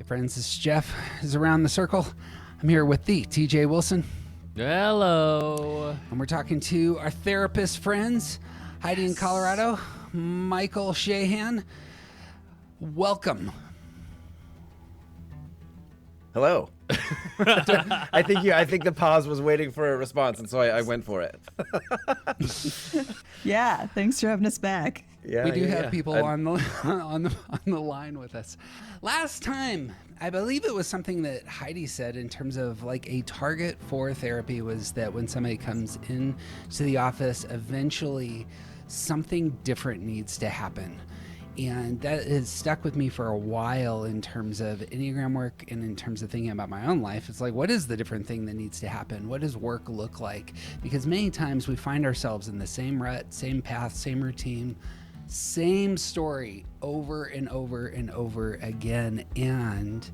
Friends, this is Jeff. This is Around the Circle. I'm here with the TJ Wilson. Hello. And we're talking to our therapist friends, Heidi in Colorado, Michael Shahan. Welcome. Hello. I think the pause was waiting for a response, and so I went for it. Yeah, thanks for having us back. We do have people on the line with us. Last time, I believe it was something that Heidi said in terms of like a target for therapy was that when somebody comes in to the office, eventually something different needs to happen. And that has stuck with me for a while in terms of Enneagram work and in terms of thinking about my own life. It's like, what is the different thing that needs to happen? What does work look like? Because many times we find ourselves in the same rut, same path, same routine, same story over and over and over again. And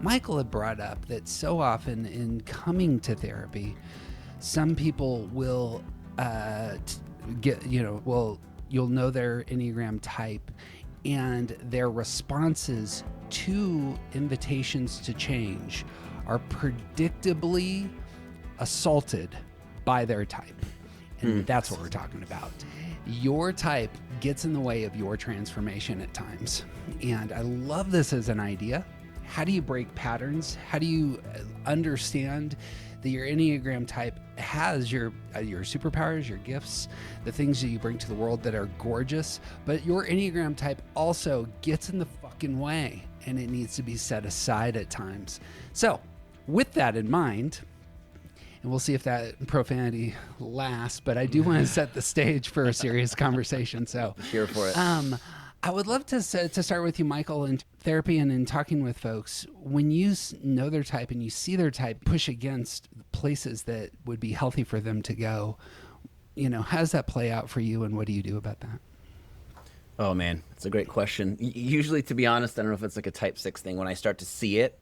Michael had brought up that so often in coming to therapy, some people will you'll know their Enneagram type, and their responses to invitations to change are predictably assaulted by their type. And that's what we're talking about. Your type gets in the way of your transformation at times. And I love this as an idea. How do you break patterns? How do you understand that your Enneagram type has your superpowers, your gifts, the things that you bring to the world that are gorgeous, but your Enneagram type also gets in the fucking way, and it needs to be set aside at times. So with that in mind, and we'll see if that profanity lasts, but I do want to set the stage for a serious conversation. So here for it. I would love to start with you, Michael, in therapy and in talking with folks. When you know their type and you see their type push against places that would be healthy for them to go, how does that play out for you, and what do you do about that? Oh, man, it's a great question. Usually, to be honest, I don't know if it's like a type 6 thing. When I start to see it,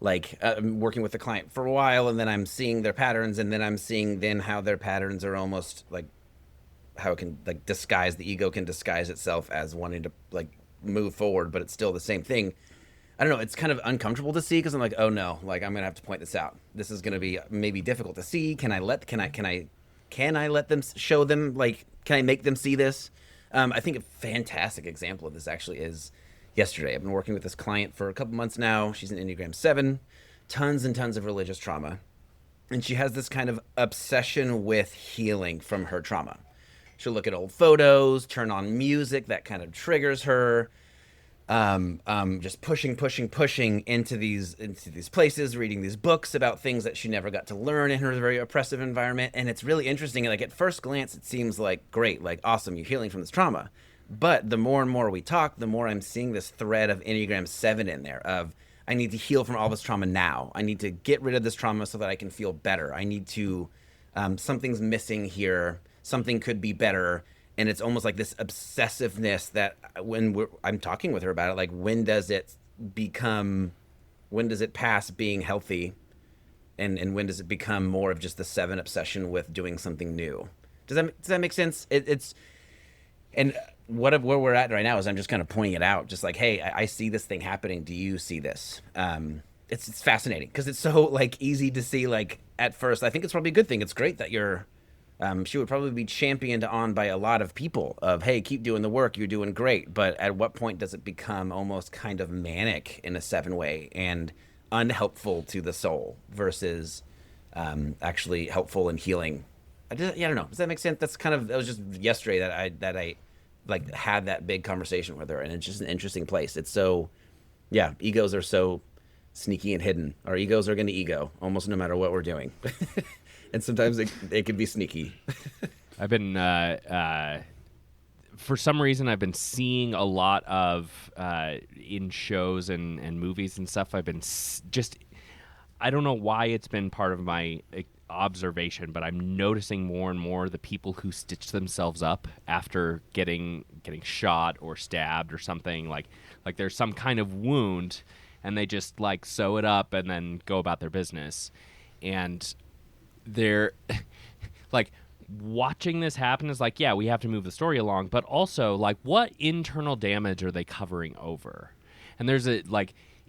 like I'm working with a client for a while, and then I'm seeing their patterns, and then I'm seeing then how their patterns are almost like how it can like disguise, the ego can disguise itself as wanting to like move forward, but it's still the same thing. I don't know. It's kind of uncomfortable to see because I'm like, oh no, like I'm going to have to point this out. This is going to be maybe difficult to see. Can I let them show them, like, can I make them see this? I think a fantastic example of this actually is yesterday. I've been working with this client for a couple months now. She's an Enneagram 7, tons and tons of religious trauma. And she has this kind of obsession with healing from her trauma. She'll look at old photos, turn on music that kind of triggers her. Just pushing into these places, reading these books about things that she never got to learn in her very oppressive environment. And it's really interesting. Like at first glance, it seems like great, like awesome, you're healing from this trauma. But the more and more we talk, the more I'm seeing this thread of Enneagram 7 in there of I need to heal from all this trauma now. I need to get rid of this trauma so that I can feel better. I need to, something's missing here. Something could be better. And it's almost like this obsessiveness that when I'm talking with her about it, like when does it pass being healthy? And when does it become more of just the 7 obsession with doing something new? Does that make sense? And where we're at right now is I'm just kind of pointing it out. Just like, hey, I see this thing happening. Do you see this? It's fascinating because it's so like easy to see, like at first. I think it's probably a good thing. It's great that you're, she would probably be championed on by a lot of people of, hey, keep doing the work, you're doing great. But at what point does it become almost kind of manic in a 7 way and unhelpful to the soul versus actually helpful and healing? I don't know. Does that make sense? That was just yesterday that I like had that big conversation with her, and it's just an interesting place. It's so, yeah, egos are so sneaky and hidden. Our egos are going to ego almost no matter what we're doing. And sometimes it can be sneaky. I've been, for some reason, I've been seeing a lot of, in shows and movies and stuff, I've been I don't know why it's been part of my observation, but I'm noticing more and more the people who stitch themselves up after getting shot or stabbed or something, like there's some kind of wound, and they just like sew it up and then go about their business. And they're like, watching this happen is like, yeah, we have to move the story along, but also like, what internal damage are they covering over? And there's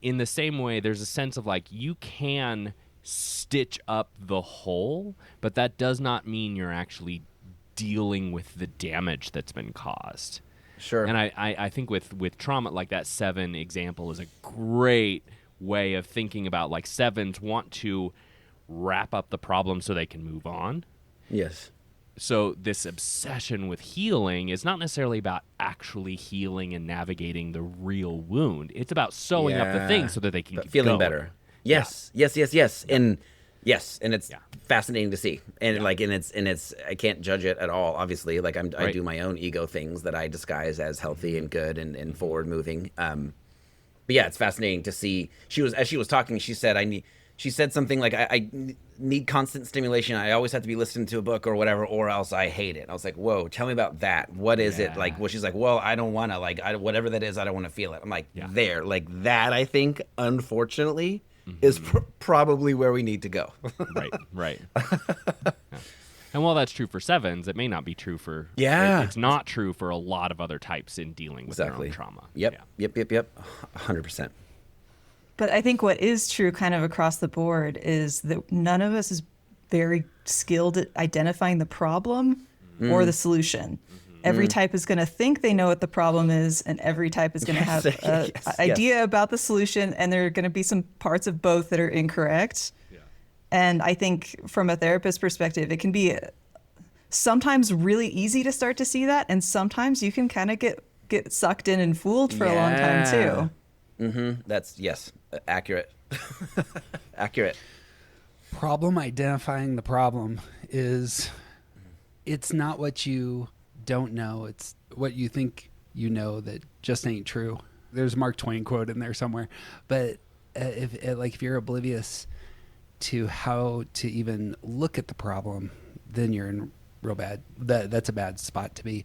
in the same way, there's a sense of like you can stitch up the whole, but that does not mean you're actually dealing with the damage that's been caused. Sure. And I think with trauma, like that 7 example is a great way of thinking about, like, 7s want to wrap up the problem so they can move on. Yes. So this obsession with healing is not necessarily about actually healing and navigating the real wound. It's about sewing up the thing so that they can keep feeling going. better. Yes. Yes. And yes, and it's fascinating to see, and it's I can't judge it at all. Obviously, like I do my own ego things that I disguise as healthy and good and forward moving. But yeah, it's fascinating to see. As she was talking, she said she said something like I need constant stimulation. I always have to be listening to a book or whatever, or else I hate it. I was like, whoa, tell me about that. What is it like? Well, she's like, well, I don't want to whatever that is. I don't want to feel it. I'm like, there, like that. I think unfortunately. Is probably where we need to go. Right. And while that's true for 7s, it may not be true for... It's not true for a lot of other types in dealing with their own trauma. Yep. 100%. But I think what is true kind of across the board is that none of us is very skilled at identifying the problem or the solution. Every type is going to think they know what the problem is, and every type is going to have an idea about the solution, and there are going to be some parts of both that are incorrect. Yeah. And I think from a therapist perspective, it can be sometimes really easy to start to see that, and sometimes you can kind of get sucked in and fooled for a long time too. Mm-hmm. That's, accurate. Accurate. Problem identifying the problem is, it's not what you don't know, it's what you think you know that just ain't true. There's a Mark Twain quote in there somewhere, but if you're oblivious to how to even look at the problem, then you're in real bad. That's a bad spot to be.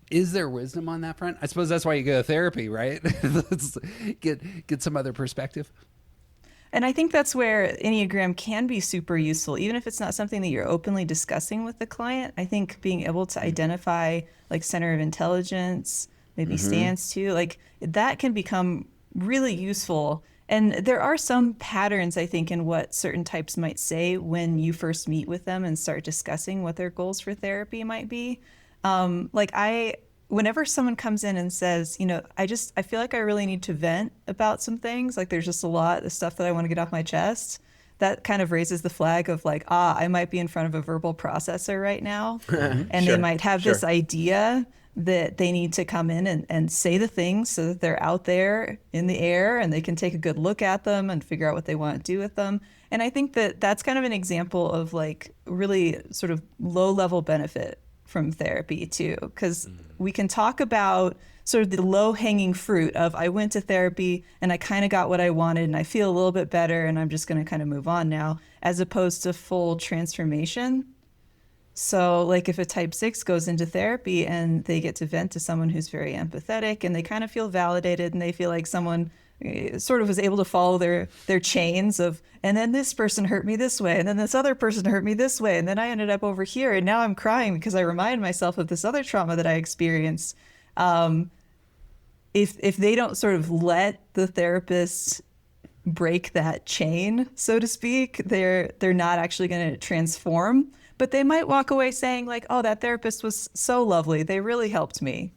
Is there wisdom on that front? I suppose that's why you go to therapy, right? Let's get some other perspective. And I think that's where Enneagram can be super useful, even if it's not something that you're openly discussing with the client. I think being able to identify like center of intelligence, maybe stance too, like that can become really useful. And there are some patterns, I think, in what certain types might say when you first meet with them and start discussing what their goals for therapy might be. Whenever someone comes in and says, I feel like I really need to vent about some things, like there's just a lot of stuff that I want to get off my chest, that kind of raises the flag of like, I might be in front of a verbal processor right now. And they might have this idea that they need to come in and say the things so that they're out there in the air and they can take a good look at them and figure out what they want to do with them. And I think that that's kind of an example of like really sort of low level benefit from therapy too, because we can talk about sort of the low-hanging fruit of I went to therapy and I kind of got what I wanted and I feel a little bit better and I'm just going to kind of move on now, as opposed to full transformation. So like if a type 6 goes into therapy and they get to vent to someone who's very empathetic and they kind of feel validated and they feel like someone sort of was able to follow their chains of, and then this person hurt me this way, and then this other person hurt me this way, and then I ended up over here, and now I'm crying because I remind myself of this other trauma that I experienced. If they don't sort of let the therapist break that chain, so to speak, they're not actually going to transform, but they might walk away saying like, oh, that therapist was so lovely. They really helped me.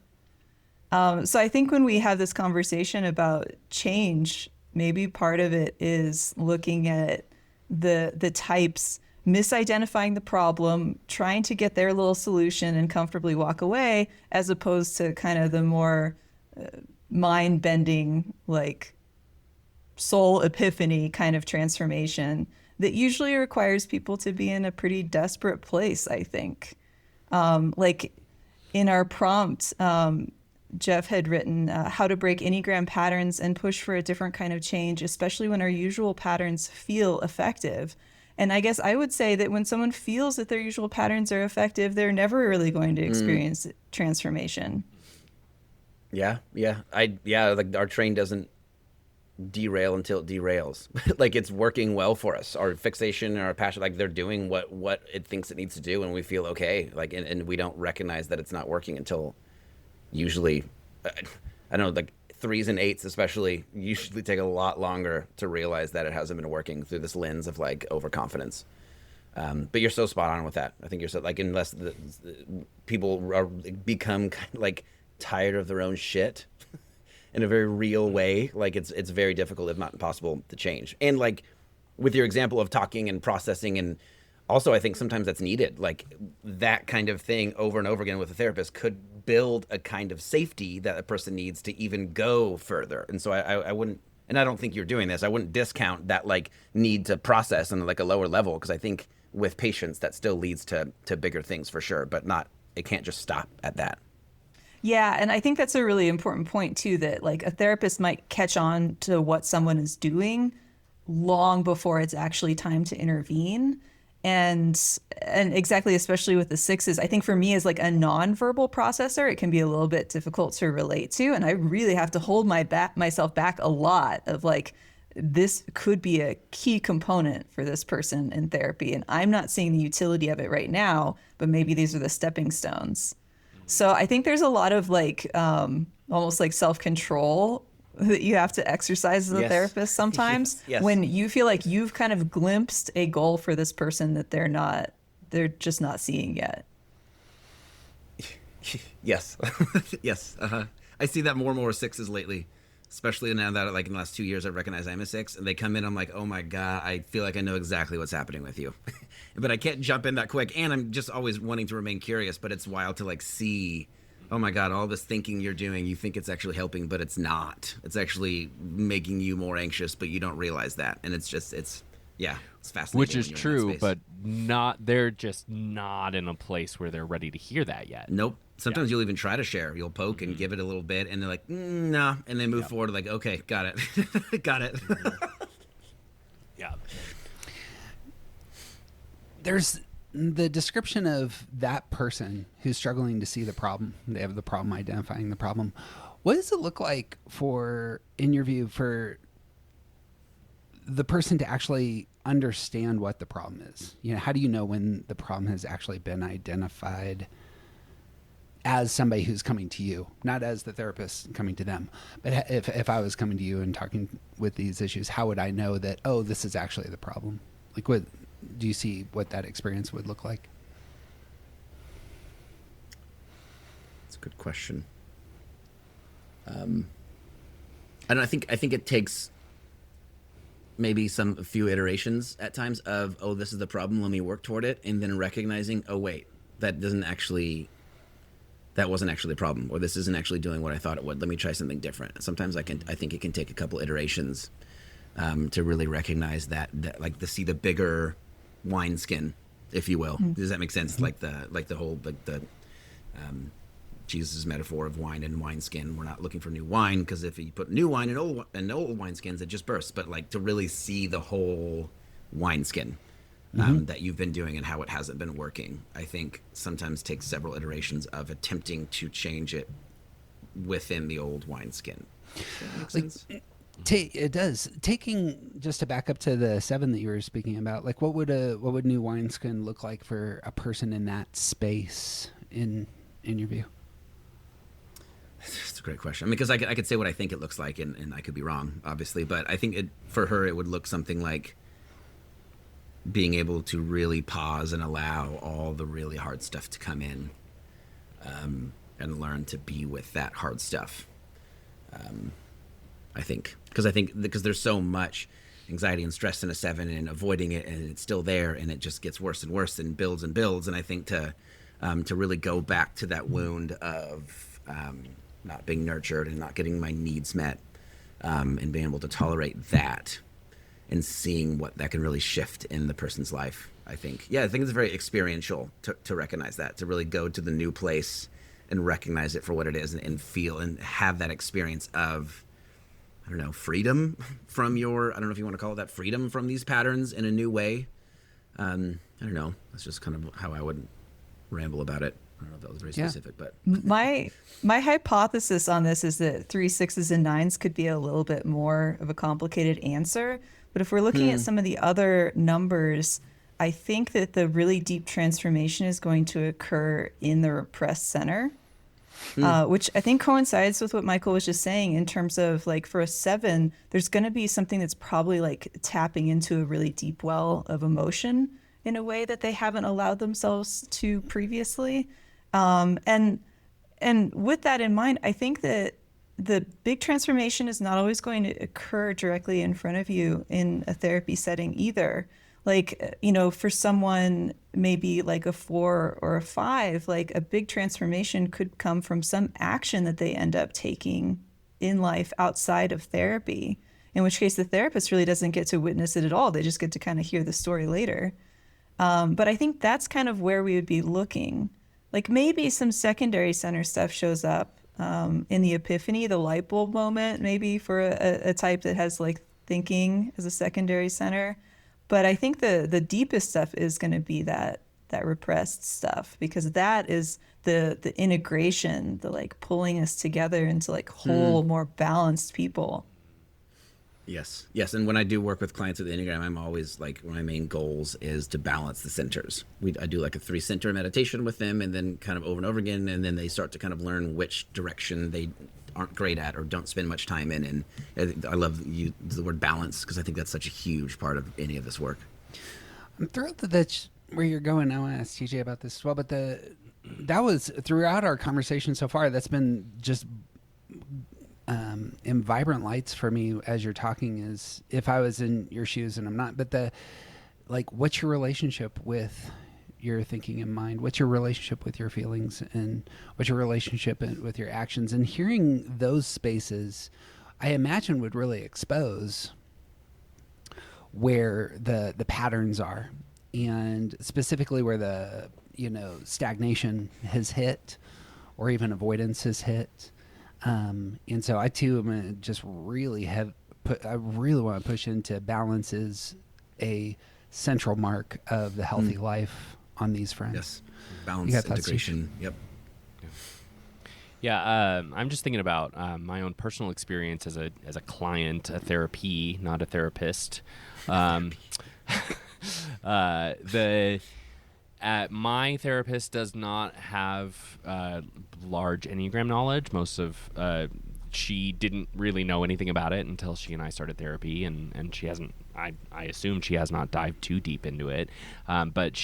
So I think when we have this conversation about change, maybe part of it is looking at the types, misidentifying the problem, trying to get their little solution and comfortably walk away, as opposed to kind of the more mind-bending, like soul epiphany kind of transformation that usually requires people to be in a pretty desperate place, I think. Like in our prompt, Jeff had written how to break Enneagram patterns and push for a different kind of change, especially when our usual patterns feel effective. And I guess I would say that when someone feels that their usual patterns are effective, they're never really going to experience transformation. Yeah. Like our train doesn't derail until it derails. Like it's working well for us. Our fixation, our passion, like they're doing what it thinks it needs to do, and we feel okay. Like, and we don't recognize that it's not working until usually, I don't know, like threes and eights especially usually take a lot longer to realize that it hasn't been working through this lens of like overconfidence. But you're so spot on with that. I think you're so like, unless the people become kind of like tired of their own shit in a very real way, like it's very difficult, if not impossible, to change. And like with your example of talking and processing, and also I think sometimes that's needed. Like that kind of thing over and over again with a therapist could build a kind of safety that a person needs to even go further. And so I wouldn't, and I don't think you're doing this, I wouldn't discount that like need to process on like a lower level, because I think with patients that still leads to bigger things for sure, but not, it can't just stop at that. Yeah, and I think that's a really important point too, that like a therapist might catch on to what someone is doing long before it's actually time to intervene. And exactly, especially with the sixes, I think for me as like a nonverbal processor, it can be a little bit difficult to relate to. And I really have to hold myself back a lot of like, this could be a key component for this person in therapy. And I'm not seeing the utility of it right now, but maybe these are the stepping stones. So I think there's a lot of like almost like self-control that you have to exercise as a therapist sometimes yes. when you feel like you've kind of glimpsed a goal for this person that they're just not seeing yet. Yes. Yes. I see that more and more with sixes lately, especially now that like in the last 2 years, I recognize I'm a six, and they come in, I'm like, oh my God, I feel like I know exactly what's happening with you. But I can't jump in that quick. And I'm just always wanting to remain curious, but it's wild to like see, oh my God, all this thinking you're doing, you think it's actually helping, but it's not. It's actually making you more anxious, but you don't realize that. And it's fascinating. Which is true, but they're just not in a place where they're ready to hear that yet. Nope. Sometimes you'll even try to share. You'll poke and give it a little bit, and they're like, nah. And they move forward like, okay, got it. Got it. Yeah. There's the description of that person who's struggling to see the problem. They have the problem identifying the problem. What does it look like in your view, for the person to actually understand what the problem is? You know, how do you know when the problem has actually been identified as somebody who's coming to you, not as the therapist coming to them? But if I was coming to you and talking with these issues, how would I know that, oh, this is actually the problem? Like, what do you see what that experience would look like? That's a good question. And I think it takes maybe a few iterations at times of, oh, this is the problem, let me work toward it, and then recognizing, oh wait, that wasn't actually the problem, or this isn't actually doing what I thought it would. Let me try something different. Sometimes I think it can take a couple iterations to really recognize that like to see the bigger wineskin, if you will. Does that make sense? Like the whole Jesus' metaphor of wine and wineskin. We're not looking for new wine, because if you put new wine in old wineskins, it just bursts. But like to really see the whole wineskin that you've been doing and how it hasn't been working, I think sometimes takes several iterations of attempting to change it within the old wineskin. Does that make sense? It does. Taking just to back up to the 7 that you were speaking about, like what would new wineskin look like for a person in that space in your view? That's a great question. I mean, because I could say what I think it looks like, and I could be wrong, obviously, but I think for her it would look something like being able to really pause and allow all the really hard stuff to come in, and learn to be with that hard stuff. I think because there's so much anxiety and stress in a 7, and avoiding it, and it's still there, and it just gets worse and worse and builds. And I think to really go back to that wound of not being nurtured and not getting my needs met, and being able to tolerate that, and seeing what that can really shift in the person's life. I think it's very experiential to recognize that, to really go to the new place and recognize it for what it is, and feel and have that experience of, I don't know, freedom from I don't know if you want to call it that, freedom from these patterns in a new way. I don't know. That's just kind of how I would ramble about it. I don't know if that was very specific, but my hypothesis on this is that 3 6s and 9s could be a little bit more of a complicated answer. But if we're looking at some of the other numbers, I think that the really deep transformation is going to occur in the repressed center. which I think coincides with what Michael was just saying in terms of like for a 7, there's going to be something that's probably like tapping into a really deep well of emotion in a way that they haven't allowed themselves to previously. And with that in mind, I think that the big transformation is not always going to occur directly in front of you in a therapy setting either. Like, for someone maybe like a 4 or a 5, like a big transformation could come from some action that they end up taking in life outside of therapy, in which case the therapist really doesn't get to witness it at all. They just get to kind of hear the story later. But I think that's kind of where we would be looking. Like maybe some secondary center stuff shows up in the epiphany, the light bulb moment, maybe for a type that has like thinking as a secondary center. But I think the deepest stuff is going to be that repressed stuff, because that is the integration, the like pulling us together into like whole, more balanced people. Yes. And when I do work with clients with the Enneagram, I'm always like, one of my main goals is to balance the centers. I do like a 3-center meditation with them, and then kind of over and over again, and then they start to kind of learn which direction they aren't great at or don't spend much time in. And I love the word balance, because I think that's such a huge part of any of this work. I'm thrilled that that's where you're going. I want to ask TJ about this as well, but that was throughout our conversation so far. That's been just in vibrant lights for me as you're talking, is if I was in your shoes, and I'm not, but what's your relationship with your thinking in mind? What's your relationship with your feelings, and what's your relationship with your actions? And hearing those spaces, I imagine, would really expose where the patterns are, and specifically where the stagnation has hit, or even avoidance has hit. And so I too am gonna just really I really want to push into balance is a central mark of the healthy life on these fronts. Yes, balance, integration. Yep. Yeah, I'm just thinking about my own personal experience as a client, a therapy, not a therapist. My therapist does not have large Enneagram knowledge. She didn't really know anything about it until she and I started therapy, and she hasn't. I assume she has not dived too deep into it. But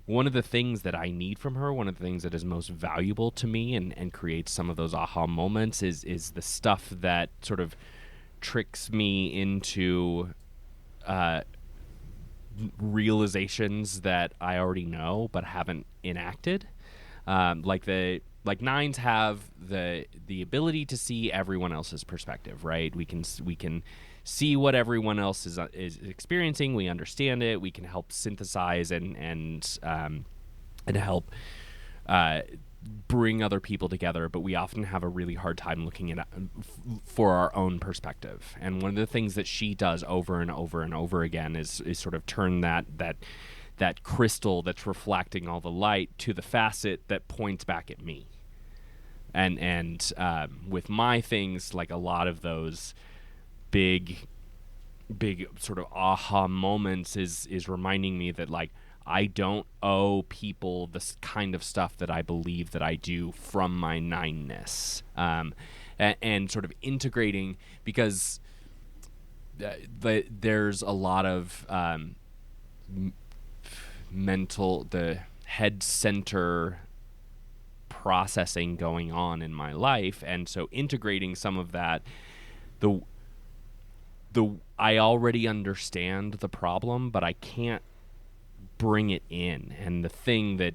one of the things that I need from her, one of the things that is most valuable to me and creates some of those aha moments is the stuff that sort of tricks me into realizations that I already know but haven't enacted. Like 9s have the ability to see everyone else's perspective, right? We can see what everyone else is experiencing. We understand it. We can help synthesize and help bring other people together. But we often have a really hard time looking at for our own perspective. And one of the things that she does over and over and over again is sort of turn that crystal that's reflecting all the light to the facet that points back at me. And with my things, like a lot of those big sort of aha moments is reminding me that like I don't owe people this kind of stuff that I believe that I do from my 9-ness, and sort of integrating, because there's a lot of the head center processing going on in my life, and so integrating some of that, I already understand the problem, but I can't bring it in, and the thing that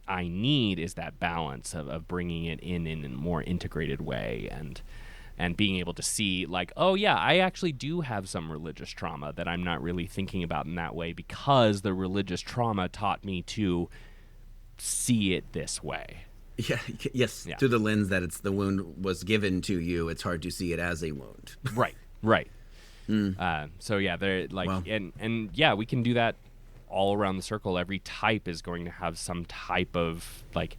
I need is that balance of bringing it in a more integrated way, and being able to see like, oh yeah, I actually do have some religious trauma that I'm not really thinking about in that way, because the religious trauma taught me to see it this way. Yeah. Yes. Yeah. Through the lens that the wound was given to you, it's hard to see it as a wound. Right. So yeah, they're like, well, and yeah, we can do that all around the circle. Every type is going to have some type of like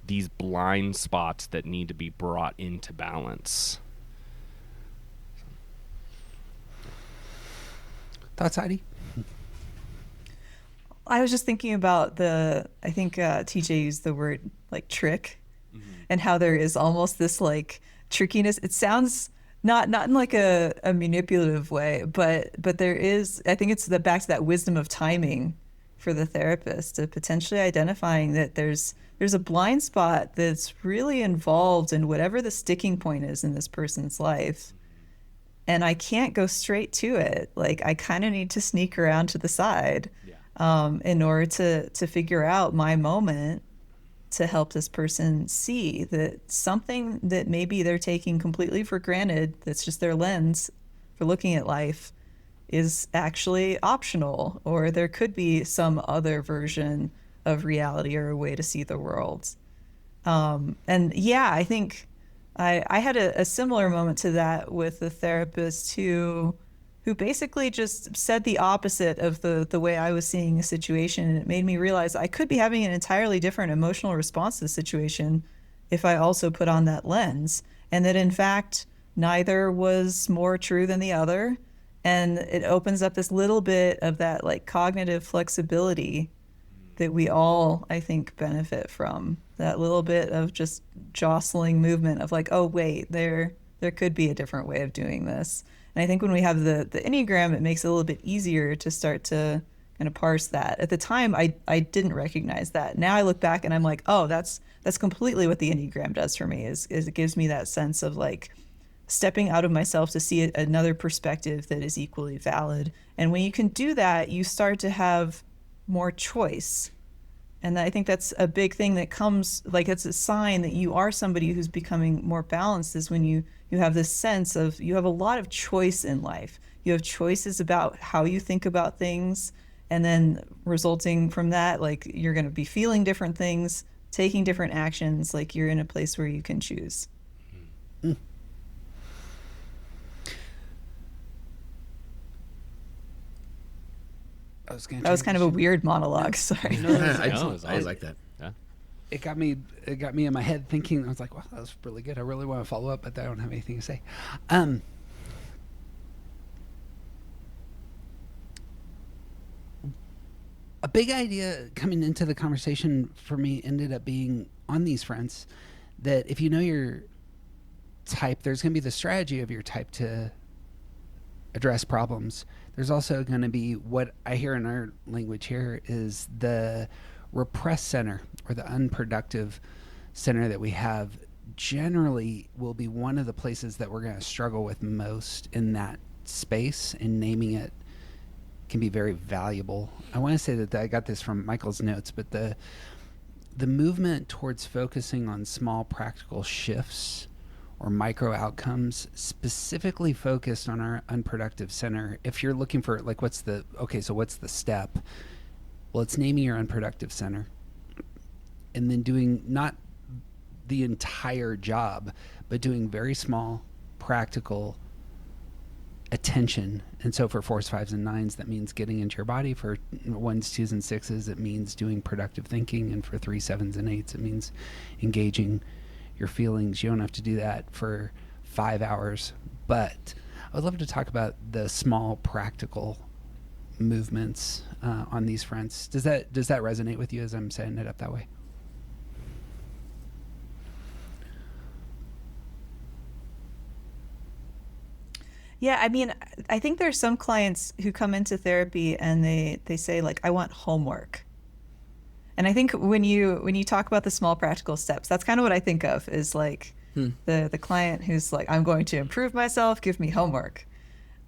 these blind spots that need to be brought into balance. Thoughts, Heidi? I was just thinking about I think TJ used the word like trick. and how there is almost this like trickiness. It sounds not in like a manipulative way, but there is, I think it's back to that wisdom of timing for the therapist, of potentially identifying that there's a blind spot that's really involved in whatever the sticking point is in this person's life. And I can't go straight to it. Like, I kind of need to sneak around to the side in order to figure out my moment to help this person see that something that maybe they're taking completely for granted, that's just their lens for looking at life, is actually optional, or there could be some other version of reality or a way to see the world. And yeah, I think I had a similar moment to that with a therapist who basically just said the opposite of the way I was seeing a situation. And it made me realize I could be having an entirely different emotional response to the situation if I also put on that lens. And that in fact, neither was more true than the other. And it opens up this little bit of that like cognitive flexibility that we all, I think, benefit from. That little bit of just jostling movement of like, oh, wait, there could be a different way of doing this. And I think when we have the Enneagram, it makes it a little bit easier to start to kind of parse that. At the time, I didn't recognize that. Now I look back and I'm like, oh, that's completely what the Enneagram does for me, is it gives me that sense of like stepping out of myself to see another perspective that is equally valid. And when you can do that, you start to have more choice. And I think that's a big thing that comes, like, it's a sign that you are somebody who's becoming more balanced, is when you have this sense of you have a lot of choice in life. You have choices about how you think about things, and then resulting from that, like, you're going to be feeling different things, taking different actions, like you're in a place where you can choose. Mm. That was kind of a weird monologue. Sorry. I like that. Yeah. It got me in my head thinking. I was like, wow, that was really good. I really want to follow up, but I don't have anything to say. A big idea coming into the conversation for me ended up being on these fronts, that if you know your type, there's going to be the strategy of your type to address problems. There's also going to be, what I hear in our language here is the repressed center, or the unproductive center that we have, generally will be one of the places that we're going to struggle with most in that space, and naming it can be very valuable. I want to say that I got this from Michael's notes, but the movement towards focusing on small practical shifts or micro outcomes, specifically focused on our unproductive center. If you're looking for, like, what's the step? Well, it's naming your unproductive center, and then doing not the entire job, but doing very small, practical attention. And so for 4s, 5s, and 9s, that means getting into your body. For 1s, 2s, and 6s, it means doing productive thinking. And for 3s, 7s, and 8s, it means engaging your feelings. You don't have to do that for 5 hours, but I would love to talk about the small practical movements on these fronts. Does that resonate with you as I'm setting it up that way? Yeah, I mean, I think there's some clients who come into therapy and they say, like, I want homework. And I think when you talk about the small practical steps, that's kind of what I think of, is like the client who's like, I'm going to improve myself, give me homework.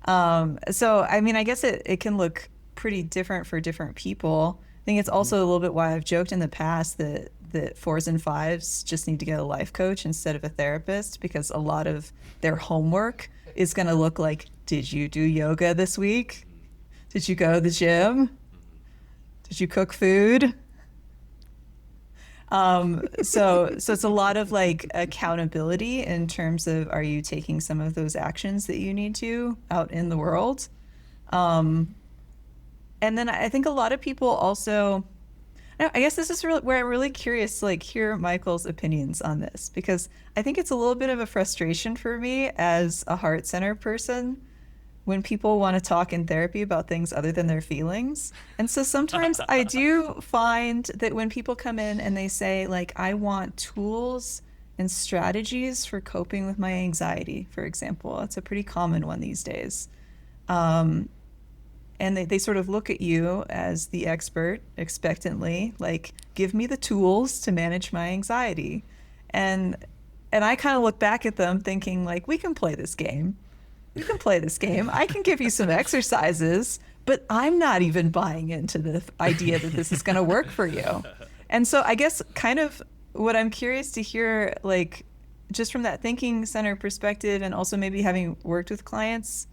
So, I mean, I guess it can look pretty different for different people. I think it's also a little bit why I've joked in the past that 4s and 5s just need to get a life coach instead of a therapist, because a lot of their homework is going to look like, did you do yoga this week? Did you go to the gym? Did you cook food? So it's a lot of like accountability in terms of, are you taking some of those actions that you need to out in the world? And then I think a lot of people also, I guess this is really where I'm really curious to like hear Michael's opinions on this, because I think it's a little bit of a frustration for me as a heart center person when people want to talk in therapy about things other than their feelings. And so sometimes I do find that when people come in and they say, like, I want tools and strategies for coping with my anxiety, for example. That's a pretty common one these days. And they sort of look at you as the expert expectantly, like, give me the tools to manage my anxiety. And I kind of look back at them thinking, like, we can play this game. You can play this game. I can give you some exercises, but I'm not even buying into the idea that this is going to work for you. And so I guess kind of what I'm curious to hear, like, just from that thinking center perspective, and also maybe having worked with clients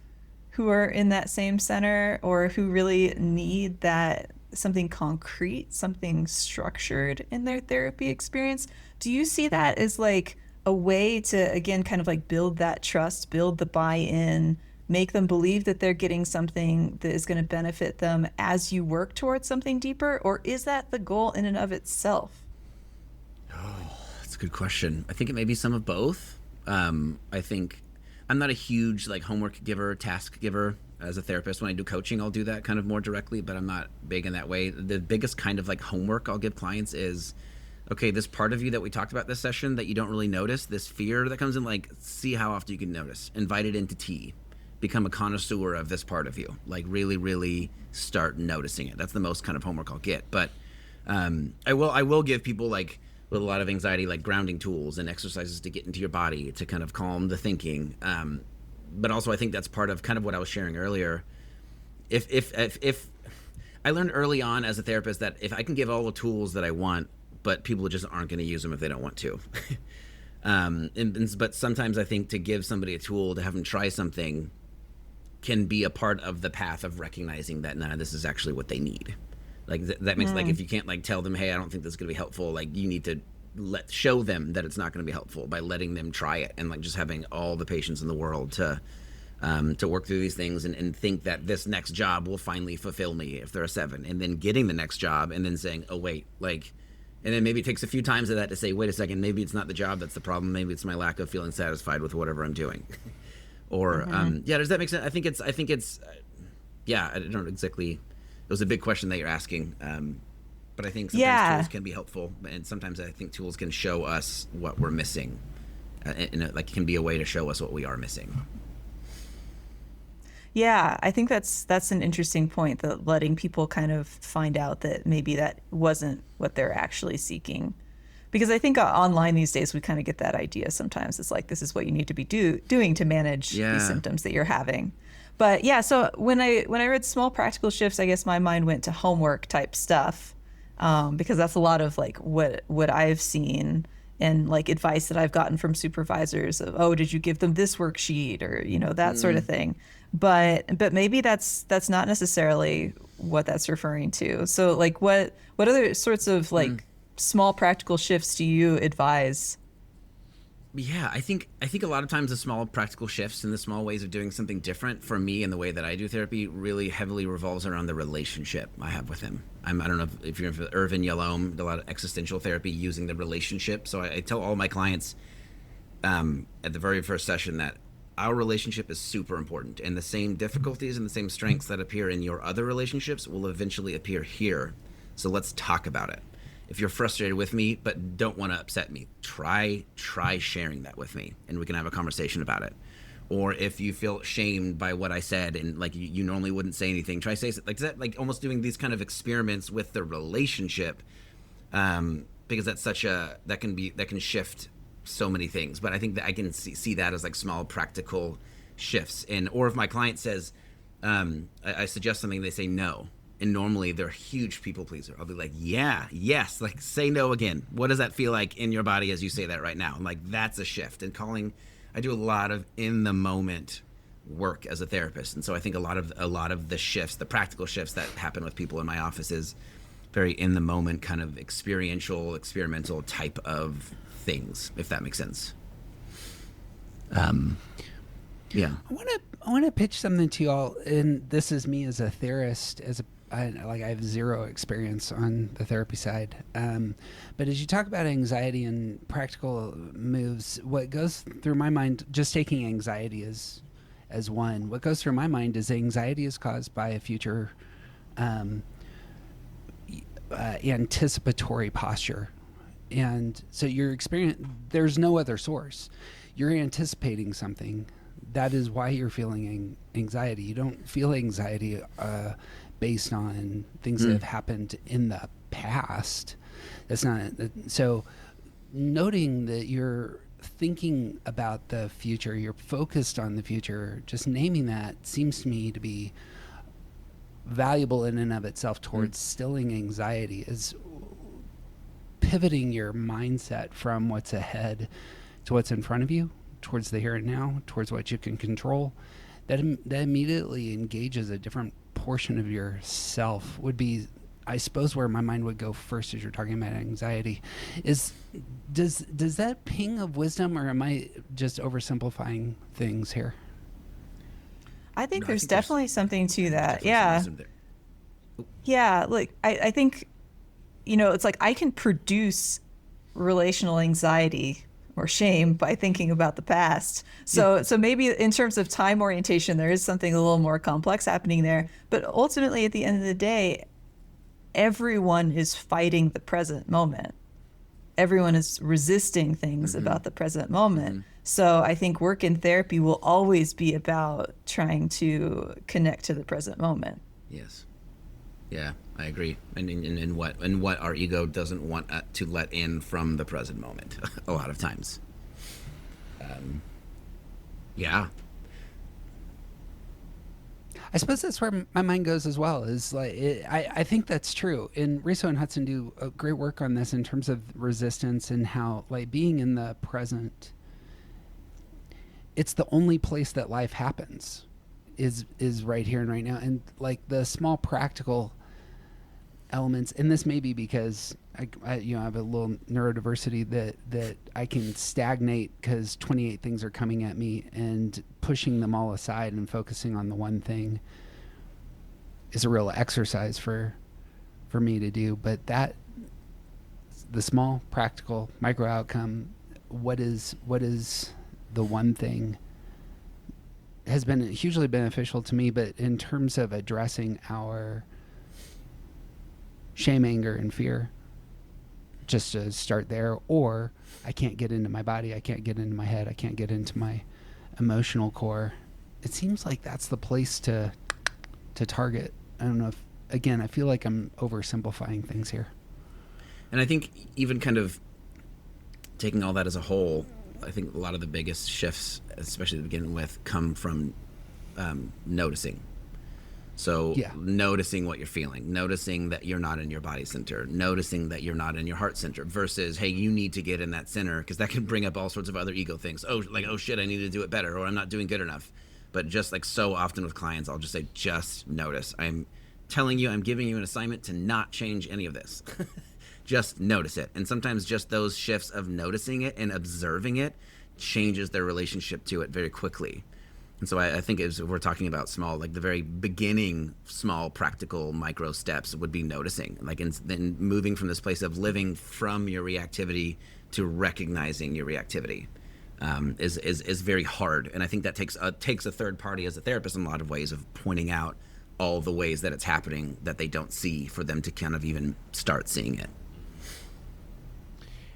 who are in that same center or who really need that something concrete, something structured in their therapy experience. Do you see that as like a way to, again, kind of like build that trust, build the buy-in, make them believe that they're getting something that is going to benefit them as you work towards something deeper? Or is that the goal in and of itself? Oh, that's a good question. I think it may be some of both. I think I'm not a huge like homework giver, task giver as a therapist. When I do coaching, I'll do that kind of more directly, but I'm not big in that way. The biggest kind of like homework I'll give clients is, okay, this part of you that we talked about this session that you don't really notice, this fear that comes in, like, see how often you can notice. Invite it into tea. Become a connoisseur of this part of you. Like, really, really start noticing it. That's the most kind of homework I'll get. But I will give people, like, with a lot of anxiety, like grounding tools and exercises to get into your body to kind of calm the thinking. But also I think that's part of kind of what I was sharing earlier. If I learned early on as a therapist that if I can give all the tools that I want, but people just aren't going to use them if they don't want to. But sometimes I think to give somebody a tool, to have them try something, can be a part of the path of recognizing that, nah, this is actually what they need. Like that makes like if you can't like tell them, hey, I don't think this is gonna be helpful, like you need to show them that it's not gonna be helpful by letting them try it, and like just having all the patience in the world to work through these things and think that this next job will finally fulfill me if they're a 7, and then getting the next job and then saying, oh wait, like, and then maybe it takes a few times of that to say, wait a second, maybe it's not the job that's the problem, maybe it's my lack of feeling satisfied with whatever I'm doing. Or yeah, does that make sense? I think it's yeah, I don't exactly. It was a big question that you're asking, but I think sometimes tools can be helpful, and sometimes I think tools can show us what we're missing, and like can be a way to show us what we are missing. Yeah, I think that's an interesting point, that letting people kind of find out that maybe that wasn't what they're actually seeking. Because I think online these days we kind of get that idea sometimes. It's like, this is what you need to be doing to manage these symptoms that you're having. But yeah, so when I read Small Practical Shifts, I guess my mind went to homework type stuff, because that's a lot of like what I've seen and like advice that I've gotten from supervisors of, oh, did you give them this worksheet, or that sort of thing. But maybe that's not necessarily what that's referring to. So like what other sorts of like small practical shifts do you advise? Yeah, I think a lot of times the small practical shifts and the small ways of doing something different for me and the way that I do therapy really heavily revolves around the relationship I have with him. I don't know if you're with Irvin Yalom, a lot of existential therapy using the relationship. So I tell all my clients at the very first session that our relationship is super important, and the same difficulties and the same strengths that appear in your other relationships will eventually appear here. So let's talk about it. If you're frustrated with me but don't want to upset me, try sharing that with me, and we can have a conversation about it. Or if you feel shamed by what I said and like you normally wouldn't say anything, try say like that, like almost doing these kind of experiments with the relationship, because that's that can shift so many things. But I think that I can see that as like small practical shifts. Or if my client says, I suggest something, they say no. And normally they're a huge people pleaser. I'll be like, yeah, yes, like say no again. What does that feel like in your body as you say that right now? And like that's a shift. And I do a lot of in the moment work as a therapist. And so I think a lot of the shifts, the practical shifts that happen with people in my office is very in the moment kind of experiential, experimental type of things, if that makes sense. Yeah. I want to pitch something to y'all, and this is me as a theorist, I have zero experience on the therapy side. But as you talk about anxiety and practical moves, what goes through my mind, just taking anxiety as one, what goes through my mind is anxiety is caused by a future anticipatory posture. And so you're there's no other source. You're anticipating something. That is why you're feeling anxiety. You don't feel anxiety based on things that have happened in the past. That's not so. Noting that you're thinking about the future, you're focused on the future. Just naming that seems to me to be valuable in and of itself towards stilling anxiety. Is pivoting your mindset from what's ahead to what's in front of you, towards the here and now, towards what you can control. That immediately engages a different portion of yourself. Would be, I suppose, where my mind would go first as you're talking about anxiety. Does that ping of wisdom, or am I just oversimplifying things here? I think No, there's definitely something to that. definitely some Yeah. wisdom there. Yeah. Like, I think, it's like I can produce relational anxiety or shame by thinking about the past. So maybe in terms of time orientation, there is something a little more complex happening there. But ultimately, at the end of the day, everyone is fighting the present moment. Everyone is resisting things about the present moment. So I think work in therapy will always be about trying to connect to the present moment. Yes. Yeah, I agree. And what our ego doesn't want to let in from the present moment a lot of times. Yeah. I suppose that's where my mind goes as well. Is like I think that's true. And Riso and Hudson do a great work on this in terms of resistance and how, like, being in the present. It's the only place that life happens, is right here and right now. And like the small practical elements, and this may be because I have a little neurodiversity that I can stagnate because 28 things are coming at me, and pushing them all aside and focusing on the one thing is a real exercise for me to do. But that, the small practical micro outcome, what is the one thing, has been hugely beneficial to me. But in terms of addressing our shame, anger, and fear, just to start there. Or I can't get into my body, I can't get into my head, I can't get into my emotional core. It seems like that's the place to target. I don't know if, again, I feel like I'm oversimplifying things here. And I think even kind of taking all that as a whole, I think a lot of the biggest shifts, especially to begin with, come from noticing. So noticing what you're feeling, noticing that you're not in your body center, noticing that you're not in your heart center, versus, hey, you need to get in that center, because that can bring up all sorts of other ego things. Oh shit, I need to do it better, or I'm not doing good enough. But just like so often with clients, I'll just say, just notice. I'm telling you, I'm giving you an assignment to not change any of this. Just notice it. And sometimes just those shifts of noticing it and observing it changes their relationship to it very quickly. And so I think as we're talking about small, like the very beginning, small, practical, micro steps would be noticing, like, and then moving from this place of living from your reactivity to recognizing your reactivity is very hard. And I think that takes a third party as a therapist in a lot of ways, of pointing out all the ways that it's happening that they don't see, for them to kind of even start seeing it.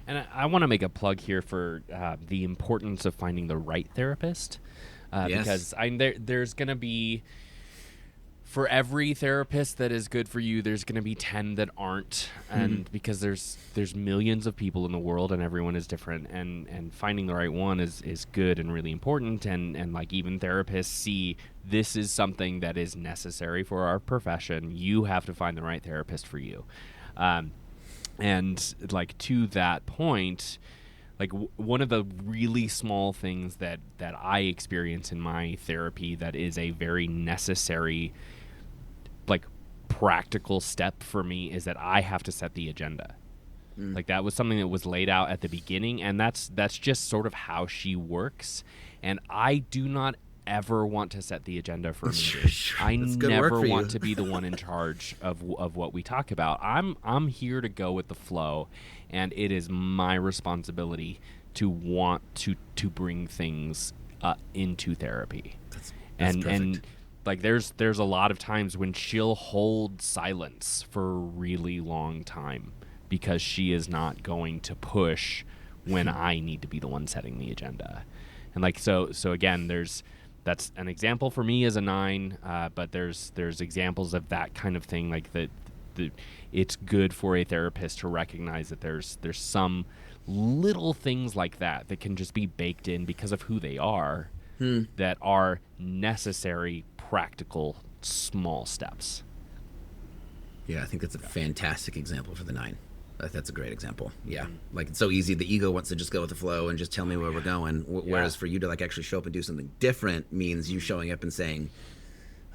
And I want to make a plug here for the importance of finding the right therapist. Because there's going to be, for every therapist that is good for you, there's going to be 10 that aren't. And because there's millions of people in the world, and everyone is different, and finding the right one is good and really important. And like, even therapists see this is something that is necessary for our profession. You have to find the right therapist for you. And like, to that point, like, one of the really small things that I experience in my therapy that is a very necessary, like, practical step for me is that I have to set the agenda. Like, that was something that was laid out at the beginning, and that's just sort of how she works. And I do not ever want to set the agenda for me. I never want to be the one in charge of what we talk about. I'm here to go with the flow, and it is my responsibility to want to bring things into therapy. That's and like, there's a lot of times when she'll hold silence for a really long time because she is not going to push when I need to be the one setting the agenda. And like, so again, that's an example for me as a 9, but there's examples of that kind of thing, like that it's good for a therapist to recognize that there's some little things like that can just be baked in because of who they are, that are necessary, practical, small steps. Yeah, I think that's a fantastic example for the 9. That's a great example. Yeah. Like, it's so easy. The ego wants to just go with the flow and just tell me where we're going. Whereas for you to like actually show up and do something different means you showing up and saying,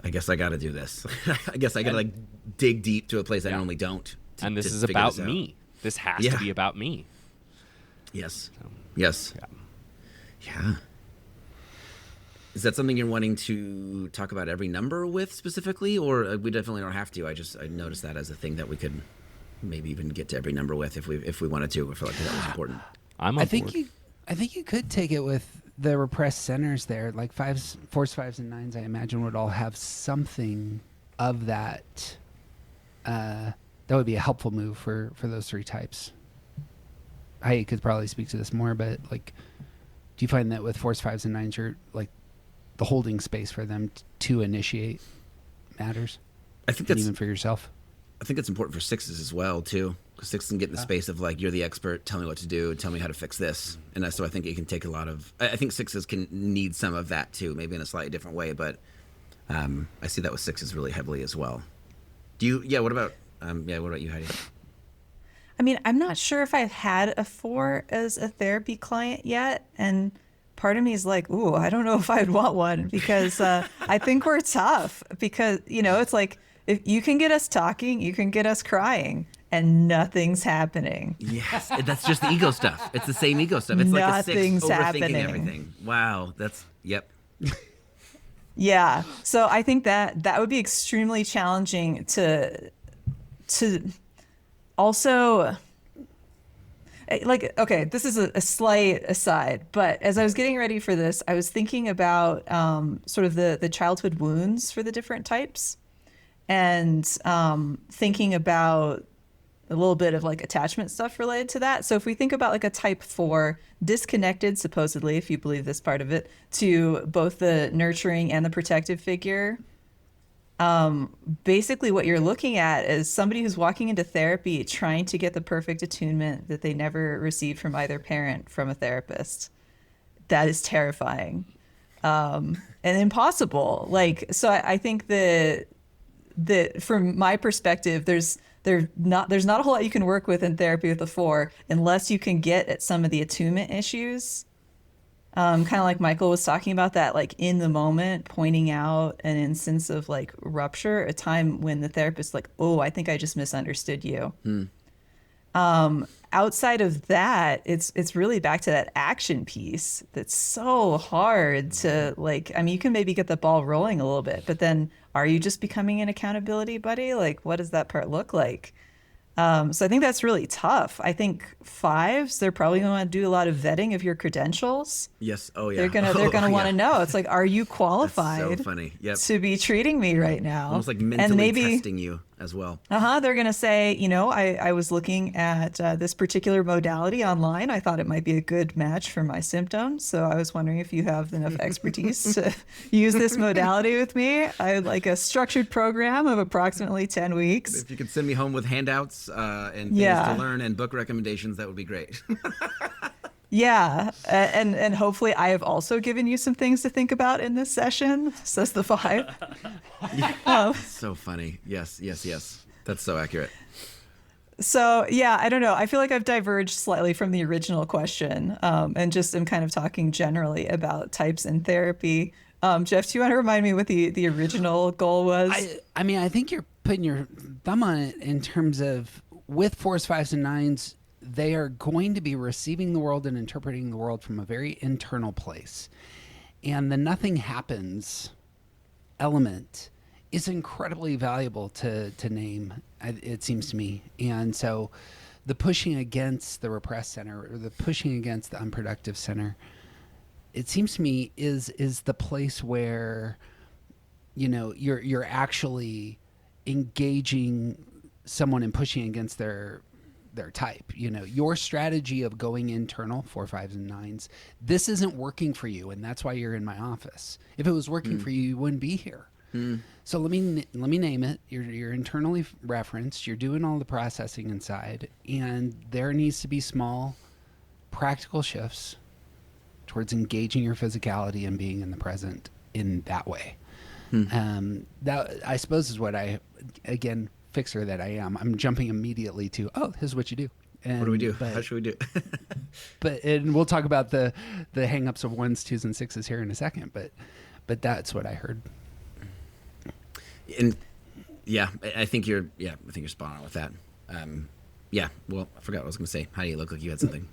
I guess I got to do this. I guess I got to like dig deep to a place I normally don't. And this is about me. This has to be about me. Yes. Yes. Yeah. Is that something you're wanting to talk about every number with specifically, or we definitely don't have to? I noticed that as a thing that we could maybe even get to every number with if we wanted to. I feel like that was important. I think you could take it with the repressed centers there, like 5s, 4s, 5s, and 9s. I imagine would all have something of that. That would be a helpful move for those 3 types. I could probably speak to this more, but like, do you find that with 4s, 5s, and 9s, you're like the holding space for them to initiate matters? I think that's even for yourself. I think it's important for 6s as well too, because 6s can get in the space of like, you're the expert, tell me what to do, tell me how to fix this, and so I think it can take a lot of. I think 6s can need some of that too, maybe in a slightly different way, but I see that with 6s really heavily as well. Do you? Yeah. What about? What about you, Heidi? I mean, I'm not sure if I've had a 4 as a therapy client yet, and part of me is like, ooh, I don't know if I'd want one, because I think we're tough, because it's like, if you can get us talking, you can get us crying, and nothing's happening. Yes, that's just the ego stuff. It's the same ego stuff. It's like a 6 Nothing's overthinking happening. everything. Wow, yep. Yeah, so I think that would be extremely challenging to also, like, okay, this is a slight aside, but as I was getting ready for this, I was thinking about sort of the childhood wounds for the different types, and thinking about a little bit of like attachment stuff related to that. So if we think about like a type 4, disconnected, supposedly, if you believe this part of it, to both the nurturing and the protective figure, basically what you're looking at is somebody who's walking into therapy trying to get the perfect attunement that they never received from either parent from a therapist. That is terrifying, and impossible. Like, so I think that from my perspective, there's not a whole lot you can work with in therapy with a 4 unless you can get at some of the attunement issues. Kind of like Michael was talking about, that like in the moment pointing out an instance of like rupture, a time when the therapist like, oh, I think I just misunderstood you. Outside of that, it's really back to that action piece that's so hard to like. I mean, you can maybe get the ball rolling a little bit, but then are you just becoming an accountability buddy? Like, what does that part look like? So I think that's really tough. I think 5s, they're probably going to want to do a lot of vetting of your credentials. Yes. Oh yeah. They're gonna want to know. It's like, are you qualified That's so funny. Yep. to be treating me right now? Almost like mentally testing you as well. They're going to say, I was looking at this particular modality online. I thought it might be a good match for my symptoms. So I was wondering if you have enough expertise to use this modality with me. I would like a structured program of approximately 10 weeks. If you could send me home with handouts and things to learn and book recommendations, that would be great. Yeah. And hopefully I have also given you some things to think about in this session, says the 5. So funny. Yes. That's so accurate. So, yeah, I don't know. I feel like I've diverged slightly from the original question, and just am kind of talking generally about types in therapy. Jeff, do you want to remind me what the original goal was? I mean, I think you're putting your thumb on it in terms of with 4s, 5s, and 9s, they are going to be receiving the world and interpreting the world from a very internal place. And the nothing happens element is incredibly valuable to name, it seems to me. And so the pushing against the repressed center, or the pushing against the unproductive center, it seems to me is the place where, you're actually engaging someone and pushing against their their type. Your strategy of going internal, 4, 5s, and 9s, this isn't working for you, and that's why you're in my office. If it was working for you, you wouldn't be here. So let me name it. You're internally referenced. You're doing all the processing inside, and there needs to be small, practical shifts towards engaging your physicality and being in the present in that way. That, I suppose, is what again, fixer that I am. I'm jumping immediately to, here's what you do. And, what do we do? How should we do? And we'll talk about the hang-ups of 1s, 2s, and 6s here in a second. But that's what I heard. And I think you're spot on with that. Well, I forgot what I was going to say. How do you look like you had something?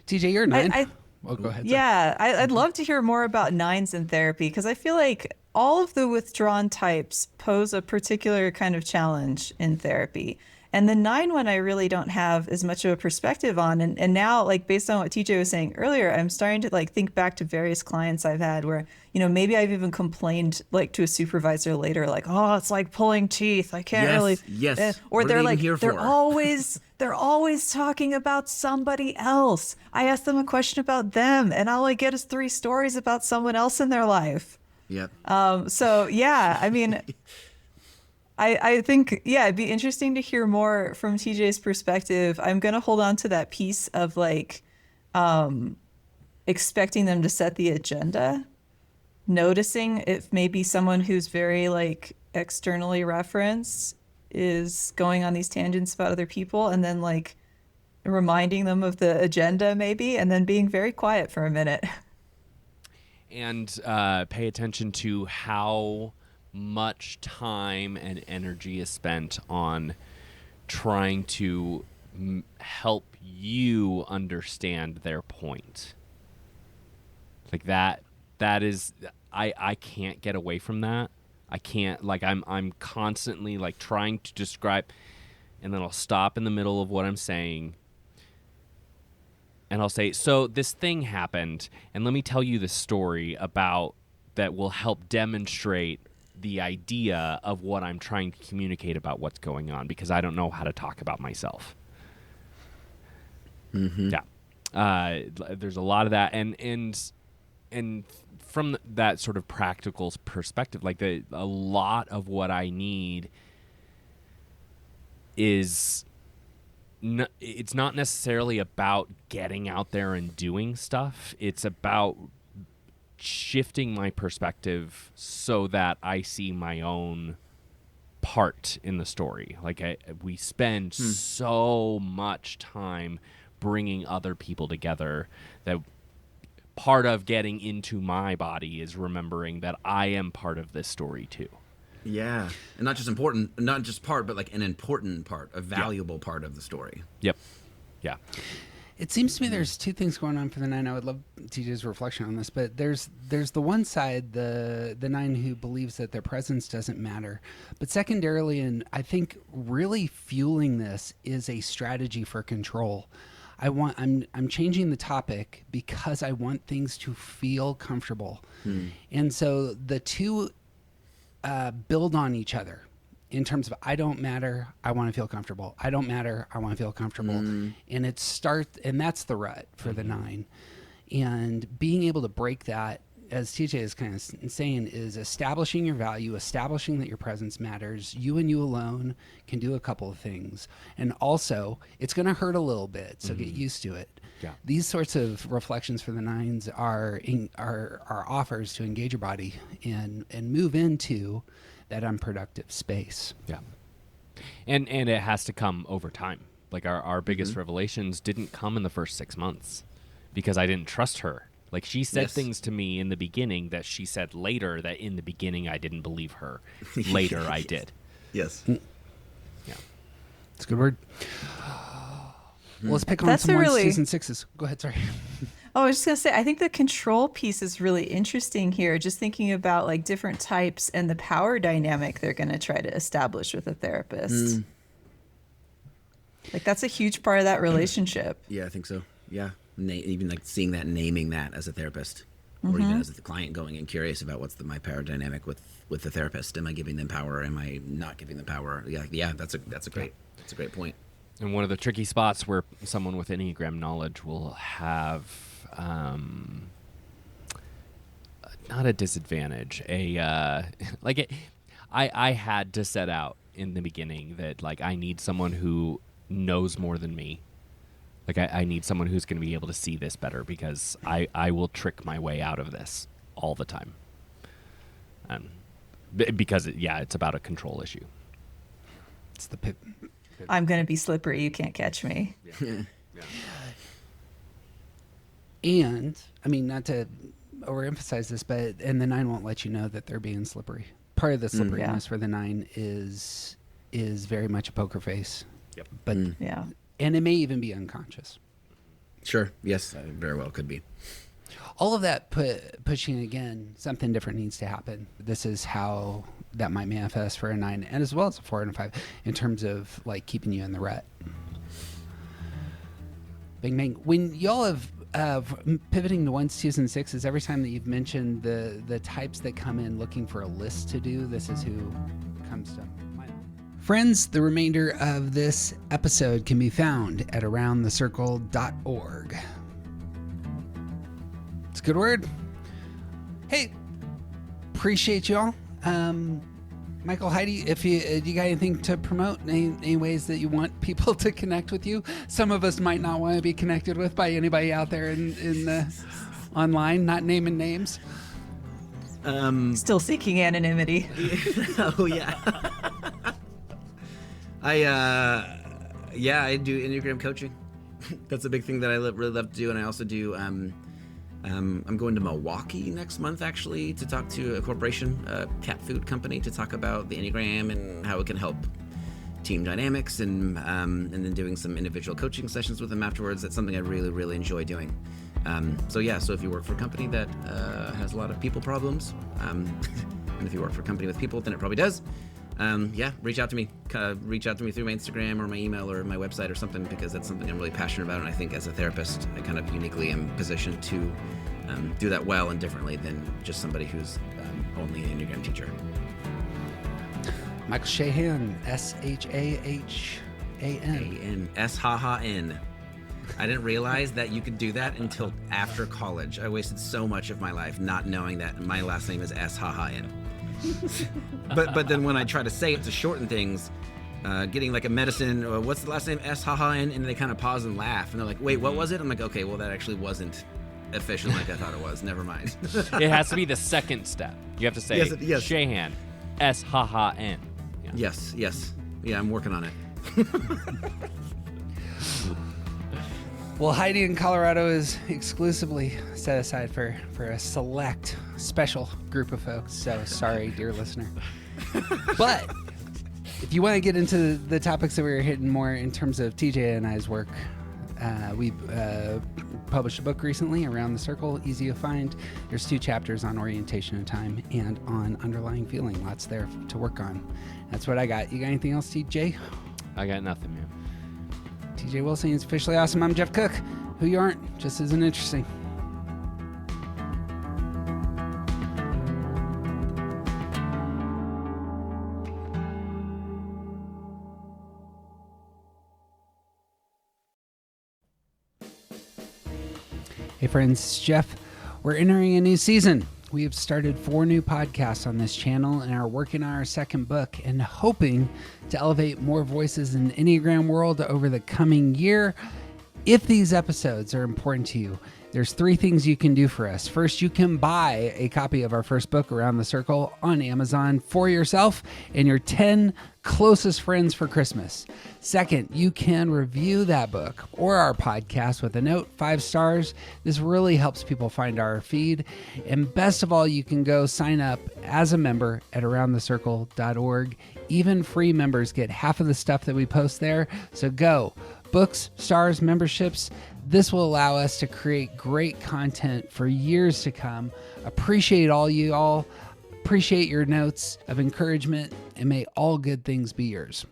TJ, you're a 9. Well, go ahead. Yeah, I'd love to hear more about 9s in therapy, because I feel like all of the withdrawn types pose a particular kind of challenge in therapy. And the 9 one I really don't have as much of a perspective on. And now, like, based on what TJ was saying earlier, I'm starting to think back to various clients I've had where, maybe I've even complained to a supervisor later, it's like pulling teeth. I can't really. Yes. Or what are they're always talking about somebody else. I ask them a question about them, and all I get is 3 stories about someone else in their life. Yep. So yeah, I mean, I think, it'd be interesting to hear more from TJ's perspective. I'm going to hold on to that piece of expecting them to set the agenda, noticing if maybe someone who's very externally referenced is going on these tangents about other people, and then reminding them of the agenda maybe, and then being very quiet for a minute. And pay attention to how much time and energy is spent on trying to help you understand their point. That is, I can't get away from that. I can't, I'm constantly trying to describe, and then I'll stop in the middle of what I'm saying, and I'll say, so this thing happened, and let me tell you the story about that will help demonstrate the idea of what I'm trying to communicate about what's going on, because I don't know how to talk about myself. Yeah. There's a lot of that. And from that sort of practical perspective, a lot of what I need is it's not necessarily about getting out there and doing stuff. It's about shifting my perspective so that I see my own part in the story. We spend so much time bringing other people together that part of getting into my body is remembering that I am part of this story too. Yeah. And not just part, but an important part, a valuable part of the story. Yep. Yeah. It seems to me there's 2 things going on for the 9. I would love TJ's reflection on this, but there's the one side, the 9 who believes that their presence doesn't matter. But secondarily, and I think really fueling this, is a strategy for control. I'm changing the topic because I want things to feel comfortable. And so the 2 build on each other. In terms of, I don't matter, I want to feel comfortable. I don't matter, I want to feel comfortable. And and that's the rut for the 9. And being able to break that, as TJ is kind of saying, is establishing your value, establishing that your presence matters. You and you alone can do a couple of things. And also, it's going to hurt a little bit, so get used to it. Yeah. These sorts of reflections for the 9s are offers to engage your body and move into that unproductive space. Yeah. And it has to come over time. Our biggest revelations didn't come in the first 6 months because I didn't trust her. She said things to me in the beginning that she said later that in the beginning I didn't believe her. Later I did. Yes. Yeah. It's a good word. Well, let's pick on some 1s, 2s, and 6s. Go ahead, sorry. Oh, I was just going to say, I think the control piece is really interesting here, just thinking about different types and the power dynamic they're going to try to establish with a therapist. That's a huge part of that relationship. Yeah, I think so. Yeah. Even seeing that, naming that as a therapist, or even as the client going and curious about what's my power dynamic with the therapist. Am I giving them power? Am I not giving them power? Yeah, that's a great point. And one of the tricky spots where someone with Enneagram knowledge will have not a disadvantage, I had to set out in the beginning that like I need someone who knows more than me. Like I need someone who's going to be able to see this better, because I will trick my way out of this all the time. Because it's about a control issue. It's the I'm going to be slippery. You can't catch me. Yeah. And I mean, not to overemphasize this, but and the 9 won't let you know that they're being slippery. Part of the slipperiness for the 9 is very much a poker face. Yep. But Yeah. and it may even be unconscious. Sure. Yes, very well could be. All of that pushing again, something different needs to happen. This is how that might manifest for a 9, and as well as a 4 and a 5, in terms of like keeping you in the rut. Bing bang. When y'all have pivoting to 1s, 2s, and 6s, every time that you've mentioned the types that come in looking for a list to do, this is who comes to mind. Friends, the remainder of this episode can be found at aroundthecircle.org. It's a good word. Hey, appreciate y'all. Michael, Heidi, if you got anything to promote, any ways that you want people to connect with you? Some of us might not want to be connected with by anybody out there in the online, not naming names. Still seeking anonymity. Oh yeah. I do Enneagram coaching. That's a big thing that I really love to do, and I also do. I'm going to Milwaukee next month, actually, to talk to a corporation, a cat food company, to talk about the Enneagram and how it can help team dynamics, and then doing some individual coaching sessions with them afterwards. That's something I really, really enjoy doing. So if you work for a company that has a lot of people problems, and if you work for a company with people, then it probably does. Reach out to me. Reach out to me through my Instagram or my email or my website or something, because that's something I'm really passionate about, and I think as a therapist, I kind of uniquely am positioned to do that well and differently than just somebody who's only an Enneagram teacher. Michael Shahan, Shahan. Shahan. I didn't realize that you could do that until after college. I wasted so much of my life not knowing that my last name is Shahan. but then when I try to say it to shorten things, getting like a medicine, what's the last name? Shahan, and they kind of pause and laugh, and they're like, "Wait, what was it?" I'm like, "Okay, well that actually wasn't efficient like I thought it was. Never mind." It has to be the second step. You have to say Yes. Shahan, Shahan. Yeah. Yes. Yeah, I'm working on it. Well, Heidi in Colorado is exclusively set aside for a select, special group of folks. So sorry, dear listener. But if you want to get into the topics that we were hitting more in terms of TJ and I's work, we published a book recently, Around the Circle, easy to find. There's 2 chapters on orientation and time and on underlying feeling. Lots there to work on. That's what I got. You got anything else, TJ? I got nothing, man. TJ Wilson is officially awesome. I'm Jeff Cook. Who you aren't just isn't interesting. Hey friends, it's Jeff. We're entering a new season. We have started 4 new podcasts on this channel and are working on our second book and hoping to elevate more voices in the Enneagram world over the coming year. If these episodes are important to you, there's 3 things you can do for us. First, you can buy a copy of our first book, Around the Circle, on Amazon for yourself and your 10 closest friends for Christmas. Second, you can review that book or our podcast with a note, 5 stars. This really helps people find our feed. And best of all, you can go sign up as a member at aroundthecircle.org. Even free members get half of the stuff that we post there. So go. Books, stars, memberships. This will allow us to create great content for years to come. Appreciate all you all. Appreciate your notes of encouragement, and may all good things be yours.